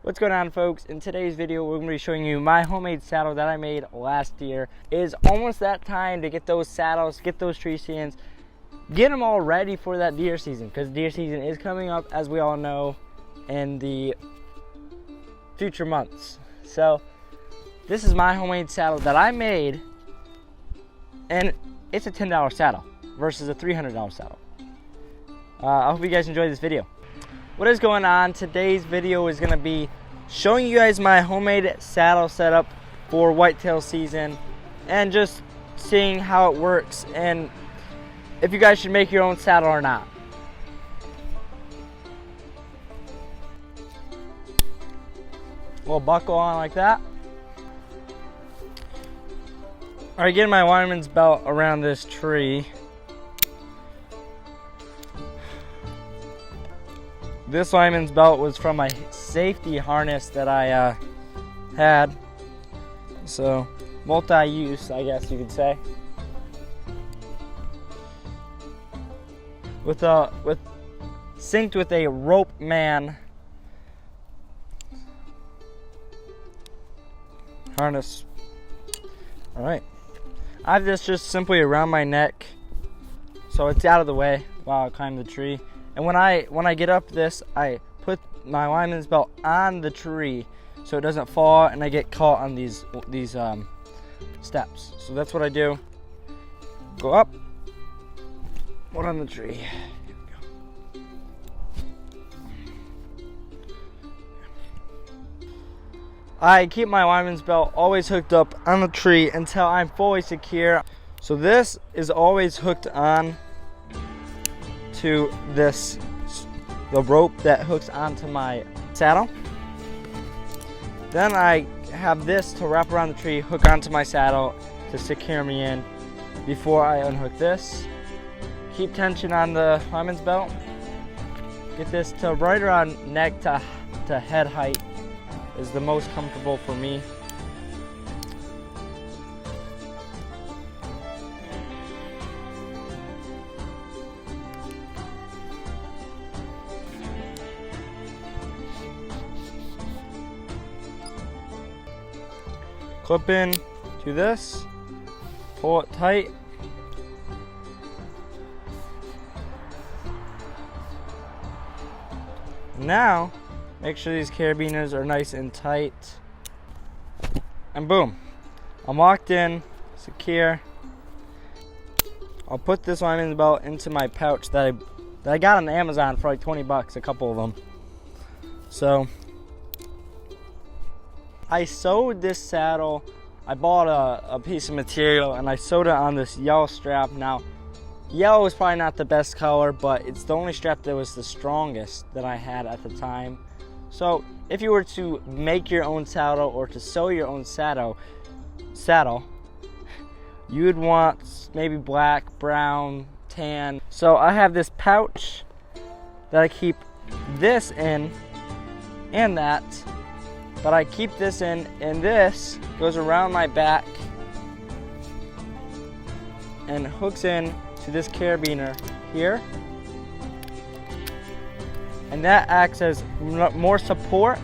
What's going on, folks? In today's video, we're going to be showing you my homemade saddle that I made last year. It is almost that time to get those saddles, get those tree stands, get them all ready for that deer season, because deer season is coming up, as we all know, in the future months. So this is my homemade saddle that I made, and it's a $10 saddle versus a $300 saddle. I hope you guys enjoy this video. What is going on? Today's video is going to be showing you guys my homemade saddle setup for whitetail season and just seeing how it works and if you guys should make your own saddle or not. A little buckle on like that. Alright, getting my wireman's belt around this tree. This lineman's belt was from my safety harness that I had, so multi-use, I guess you could say. Synced with a rope man harness. All right, I have this just simply around my neck, so it's out of the way while I climb the tree. And when I get up this, I put my lineman's belt on the tree so it doesn't fall and I get caught on these steps. So that's what I do. Go up, put on the tree. Here we go. I keep my lineman's belt always hooked up on the tree until I'm fully secure. So this is always hooked on to the rope that hooks onto my saddle. Then I have this to wrap around the tree, hook onto my saddle to secure me in before I unhook this. Keep tension on the lineman's belt. Get this to right around neck to head height is the most comfortable for me. Clip in to this, pull it tight. Now, make sure these carabiners are nice and tight. And boom, I'm locked in, secure. I'll put this lineman's belt into my pouch that I got on Amazon for like 20 bucks, a couple of them. So, I sewed this saddle. I bought a piece of material and I sewed it on this yellow strap. Now, yellow is probably not the best color, but it's the only strap that was the strongest that I had at the time. So if you were to make your own saddle or to sew your own saddle, you would want maybe black, brown, tan. So I have this pouch that I keep this in and that. But I keep this in, and this goes around my back and hooks in to this carabiner here. And that acts as more support.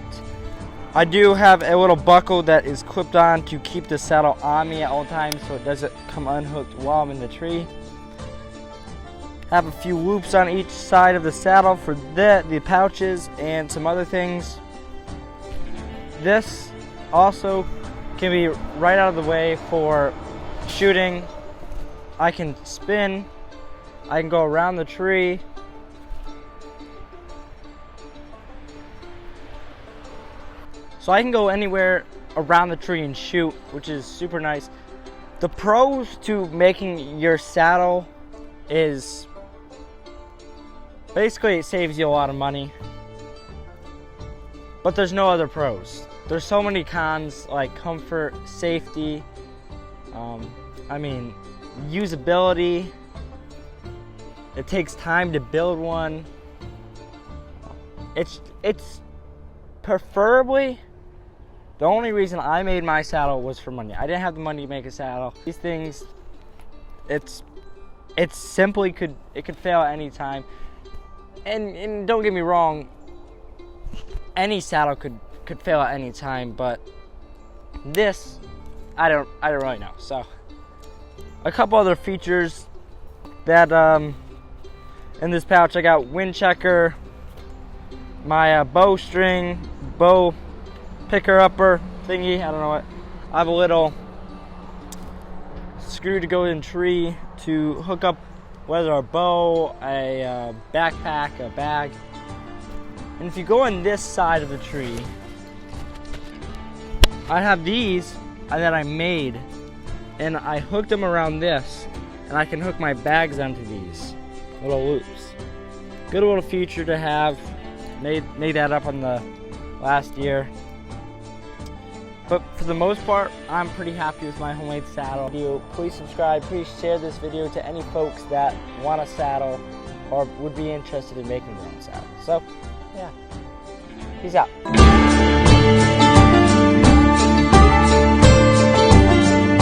I do have a little buckle that is clipped on to keep the saddle on me at all times so it doesn't come unhooked while I'm in the tree. Have a few loops on each side of the saddle for the pouches and some other things. This also can be right out of the way for shooting. I can spin, I can go around the tree. So I can go anywhere around the tree and shoot, which is super nice. The pros to making your saddle is basically it saves you a lot of money, but there's no other pros. There's so many cons, like comfort, safety, usability. It takes time to build one. It's preferably, the only reason I made my saddle was for money. I didn't have the money to make a saddle. These things, it simply could fail at any time. And don't get me wrong, any saddle could could fail at any time, but this, I don't really know. So a couple other features that in this pouch, I got wind checker, my bow picker upper thingy, I don't know what. I have a little screw to go in tree to hook up whether a bow, a backpack, a bag. And if you go on this side of the tree, I have these that I made, and I hooked them around this, and I can hook my bags onto these little loops. Good little feature to have. Made that up on the last year. But for the most part, I'm pretty happy with my homemade saddle. Please subscribe, please share this video to any folks that want a saddle or would be interested in making their own saddle. So, yeah, peace out.